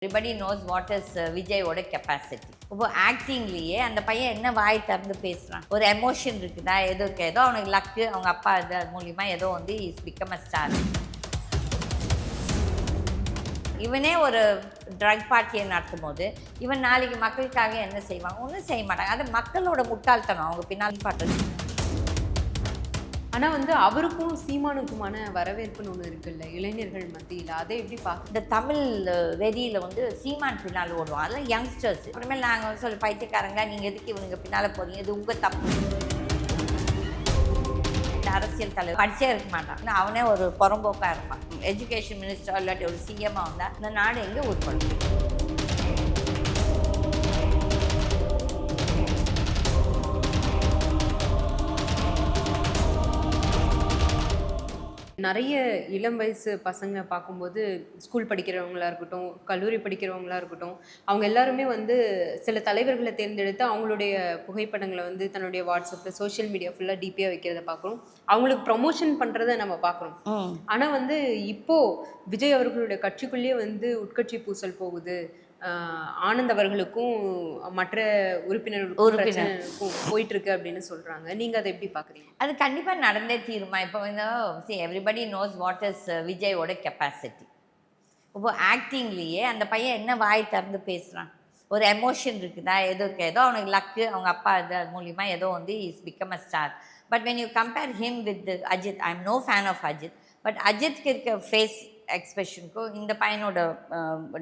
Everybody knows what is விஜயோட capacity. இப்போ ஆக்டிங்லேயே அந்த பையன் என்ன வாய் திறந்து பேசுகிறான், ஒரு எமோஷன் இருக்குதா, ஏதோ அவனுக்கு லக்கு, அவங்க அப்பா இது அது மூலிமா ஏதோ வந்து இஸ் பிகம் அ ஸ்டார். இவனே ஒரு ட்ரக் பார்ட்டியை நடத்தும் போது இவன் நாளைக்கு மக்களுக்காக என்ன செய்வாங்க, ஒன்றும் செய்ய மாட்டாங்க. அது மக்களோட முட்டாள்தனம் அவங்க பின்னால் பாட்டுறது. ஆனால் வந்து அவருக்கும் சீமானுக்குமான வரவேற்புன்னு ஒன்று இருக்குல்ல இளைஞர்கள் மத்தியில், அதை எப்படி பார்க்க? இந்த தமிழ் வெறியில் வந்து சீமான் பின்னால் ஓடுவான், அதெல்லாம் யங்ஸ்டர்ஸ். அப்புறமேல் நாங்கள் சொல்லி பைத்தியக்காரங்க, நீங்கள் எதுக்கு இவனுங்க பின்னால் போகிறீங்க, இது உங்கள் தப்பு. இந்த அரசியல் தலைவர் படிச்சே இருக்க மாட்டான், அவனே ஒரு புறம்போக்காக இருப்பான். எஜுகேஷன் மினிஸ்டர் இல்லாட்டி ஒரு சிஎம்மாக வந்தால் இந்த நாடு எங்கே உட்படும்? நிறைய இளம் வயசு பசங்க பார்க்கும்போது ஸ்கூல் படிக்கிறவங்களா இருக்கட்டும், கல்லூரி படிக்கிறவங்களா இருக்கட்டும், அவங்க எல்லாருமே வந்து சில தலைவர்களை தேர்ந்தெடுத்து அவங்களுடைய புகைப்படங்களை வந்து தன்னுடைய வாட்ஸ்அப்பில் சோஷியல் மீடியா ஃபுல்லாக டிபியாக வைக்கிறத பார்க்குறோம். அவங்களுக்கு ப்ரமோஷன் பண்ணுறதை நம்ம பார்க்குறோம். ஆனால் வந்து இப்போது விஜய் அவர்களுடைய கட்சிக்குள்ளேயே வந்து உட்கட்சி பூசல் போகுது, ஆனந்த் அவர்களுக்கும் மற்ற உறுப்பினர்களுக்கும் போயிட்டு இருக்கு அப்படின்னு சொல்றாங்க. நீங்க அதை எப்படி பாக்குறீங்க? அது கண்டிப்பா நடந்தே தீருமா? இப்போ வந்து எவ்ரிபடி நோஸ் வாட் இஸ் விஜயோட கெப்பாசிட்டி. இப்போ ஆக்டிங்லேயே அந்த பையன் என்ன வாய் திறந்து பேசுறான், ஒரு எமோஷன் இருக்குதா, ஏதோ அவனுக்கு லக்கு, அவங்க அப்பா இது அது மூலிமா ஏதோ வந்து is become a star. But when you compare him with Ajith, I am no fan of Ajith, but அஜித்க்கு இருக்க ஃபேஸ் எக்ஸ்பிரஷனுக்கும் இந்த பையனோட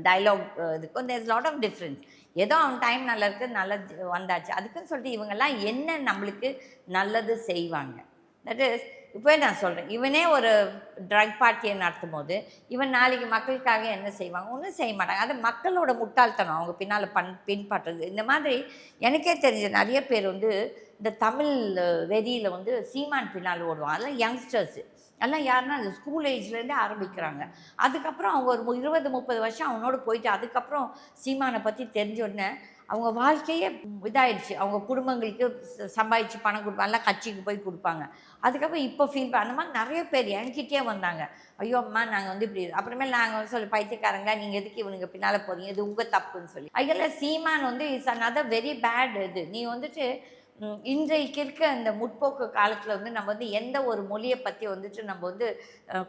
டைலாக் இதுக்கும் there is lot of difference. ஏதோ அவன் டைம் நல்லா இருக்குது, நல்லது வந்தாச்சு, அதுக்குன்னு சொல்லிட்டு இவங்கெல்லாம் என்ன நம்மளுக்கு நல்லது செய்வாங்க. தட் இஸ் இப்போ நான் சொல்கிறேன், இவனே ஒரு ட்ரக் பார்ட்டியை நடத்தும் போது இவன் நாளைக்கு மக்களுக்காக என்ன செய்வாங்க, ஒன்றும் செய்ய மாட்டாங்க. அது மக்களோட முட்டாள்தனம் அவங்க பின்னால் பின்பற்றுறது. இந்த மாதிரி எனக்கே தெரிஞ்ச நிறைய பேர் வந்து இந்த தமிழ் வெறியில் வந்து சீமான் பின்னால் ஓடுவான், அதெல்லாம் யங்ஸ்டர்ஸு. எல்லாம் யாருன்னா அந்த ஸ்கூல் ஏஜ்லேருந்தே ஆரம்பிக்கிறாங்க. அதுக்கப்புறம் அவங்க ஒரு 20-30 வருஷம் அவனோடு போயிட்டு அதுக்கப்புறம் சீமானை பற்றி தெரிஞ்ச உடனே அவங்க வாழ்க்கையே இதாகிடுச்சு. அவங்க குடும்பங்களுக்கு சம்பாதிச்சு பணம் கொடுப்பாங்க, எல்லாம் கட்சிக்கு போய் கொடுப்பாங்க. அதுக்கப்புறம் இப்போ ஃபீல் அந்த மாதிரி நிறைய பேர் என்கிட்டே வந்தாங்க, ஐயோ அம்மா நாங்கள் வந்து இப்படி, அப்புறமேல் நாங்கள் வந்து சொல்லி பைத்தியக்காரங்க, நீங்கள் எதுக்கு இவனுங்க பின்னால் போகிறீங்க, இது உங்கள் தப்புன்னு சொல்லி. அதில் சீமான் வந்து இஸ் அனதர் வெரி பேட். இது நீ வந்துட்டு இன்றைக்கு இருக்க இந்த முற்போக்கு காலத்தில் வந்து நம்ம வந்து எந்த ஒரு மொழியை பற்றி வந்துட்டு நம்ம வந்து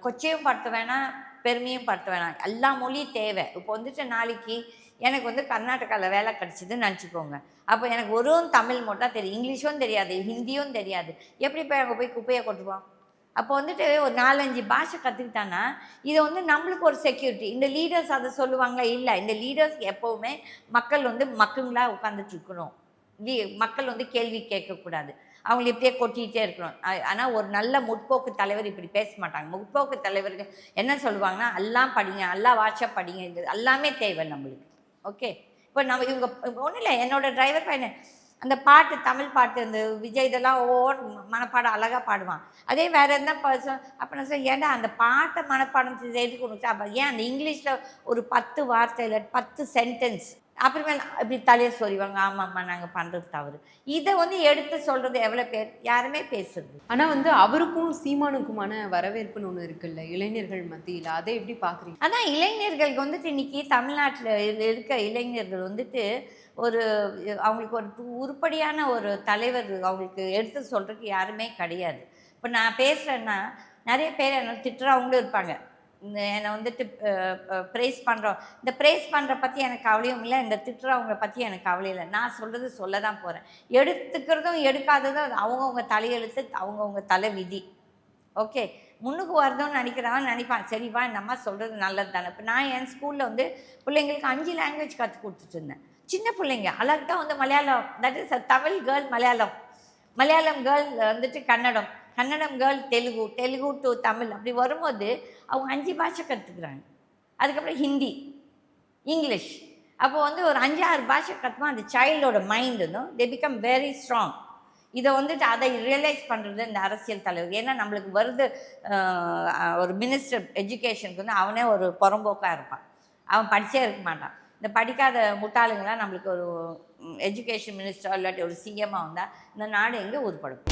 கொச்சையும் படுத்த வேணாம், பெருமையும் படுத்த வேணாம். எல்லா மொழியும் தேவை. இப்போ வந்துட்டு நாளைக்கு எனக்கு வந்து கர்நாடகாவில் வேலை கிடச்சிதுன்னு நினச்சிக்கோங்க. அப்போ எனக்கு ஒரு தமிழ் மட்டும் தெரியும், இங்கிலீஷும் தெரியாது, ஹிந்தியும் தெரியாது. எப்படி போய் அங்கே போய் குப்பையை கொட்டுவோம்? அப்போ வந்துட்டு ஒரு 4-5 பாஷை கற்றுக்கிட்டான்னா இதை வந்து நம்மளுக்கு ஒரு செக்யூரிட்டி. இந்த லீடர்ஸ் அதை சொல்லுவாங்களா? இல்லை, இந்த லீடர்ஸ் எப்போவுமே மக்கள் வந்து மக்களாக உட்காந்துட்டு இருக்கணும், மக்கள் வந்து கேள்வி கேட்கக்கூடாது, அவங்களை இப்படியே கொட்டிகிட்டே இருக்கணும். ஆனால் ஒரு நல்ல முற்போக்கு தலைவர் இப்படி பேச மாட்டாங்க. முற்போக்கு தலைவர்கள் என்ன சொல்லுவாங்கன்னா, எல்லாம் படிங்க, எல்லாம் வாட்சா படிங்க, இது எல்லாமே தேவை நம்மளுக்கு. ஓகே, இப்போ நம்ம இவங்க ஒன்றும் இல்லை, என்னோடய டிரைவர் பையனை அந்த பாட்டு, தமிழ் பாட்டு, அந்த விஜய் இதெல்லாம் மனப்பாடம் அழகாக பாடுவான். அதே வேறு எந்த பர்சன் அப்போ நான் சொல்ல, ஏன்டா அந்த பாட்டை மனப்பாடம் செய்து கொடுத்தா, அப்போ ஏன் அந்த இங்கிலீஷில் ஒரு 10 வார்த்தையில் 10 சென்டென்ஸ் அப்புறமேல் இப்படி தலையை சொல்லிவாங்க, ஆமாம்மா நாங்கள் பண்ணுறது தவறு. இதை வந்து எடுத்து சொல்கிறது எவ்வளோ பேர்? யாருமே பேசுறது. ஆனால் வந்து அவருக்கும் சீமானுக்குமான வரவேற்புன்னு ஒன்று இருக்குல்ல இளைஞர்கள் மத்தியில், அதை எப்படி பார்க்குறீங்க? அதான் இளைஞர்களுக்கு வந்துட்டு இன்றைக்கி தமிழ்நாட்டில் இருக்க இளைஞர்கள் வந்துட்டு ஒரு அவங்களுக்கு ஒரு உருப்படியான ஒரு தலைவர் அவங்களுக்கு எடுத்து சொல்கிறதுக்கு யாருமே கிடையாது. இப்போ நான் பேசுகிறேன்னா நிறைய பேர் என்ன திட்டுறவங்களும் இருப்பாங்க, என்னை வந்துட்டு ப்ரைஸ் பண்ணுறோம். இந்த ப்ரைஸ் பண்ணுற பற்றி எனக்கு கவலையும் இல்லை, இந்த திட்டுறவங்களை பற்றி எனக்கு கவலை இல்லை. நான் சொல்கிறது சொல்ல தான் போகிறேன். எடுத்துக்கிறதும் எடுக்காததும் அவங்கவுங்க தலையெழுத்து, அவங்கவுங்க தலை விதி. ஓகே, முன்னுக்கு வரதும்னு நினைக்கிறவன் நினைப்பான், சரிவா இந்த அம்மா சொல்கிறது நல்லது தானே. இப்போ நான் என் ஸ்கூலில் வந்து பிள்ளைங்களுக்கு 5 லாங்குவேஜ் கற்றுக் கொடுத்துட்டு இருந்தேன். சின்ன பிள்ளைங்க அழகாக வந்து Malayalam, that is Tamil girl Malayalam, Malayalam girl வந்துட்டு கன்னடம், கன்னடம் கேர்ள் தெலுங்கு, தெலுங்கு டு தமிழ், அப்படி வரும்போது அவங்க 5 பாஷை கற்றுக்குறாங்க. அதுக்கப்புறம் ஹிந்தி, இங்கிலீஷ். அப்போ வந்து ஒரு 5-6 பாஷை கற்றுமா அந்த சைல்டோட மைண்ட் வந்து தே பிகம் வெரி ஸ்ட்ராங். இதை வந்துட்டு அதை ரியலைஸ் பண்ணுறது இந்த அரசியல் தலைவர். ஏன்னா நம்மளுக்கு வருது ஒரு மினிஸ்டர் எஜுகேஷனுக்கு வந்து அவனே ஒரு புறம்போக்காக இருப்பான், அவன் படித்தே இருக்க மாட்டான். இந்த படிக்காத முட்டாளுங்களாம் நம்மளுக்கு ஒரு எஜுகேஷன் மினிஸ்டர் இல்லாட்டி ஒரு சிஎம்மாக வந்தால் இந்த நாடு எங்கே உருப்படும்?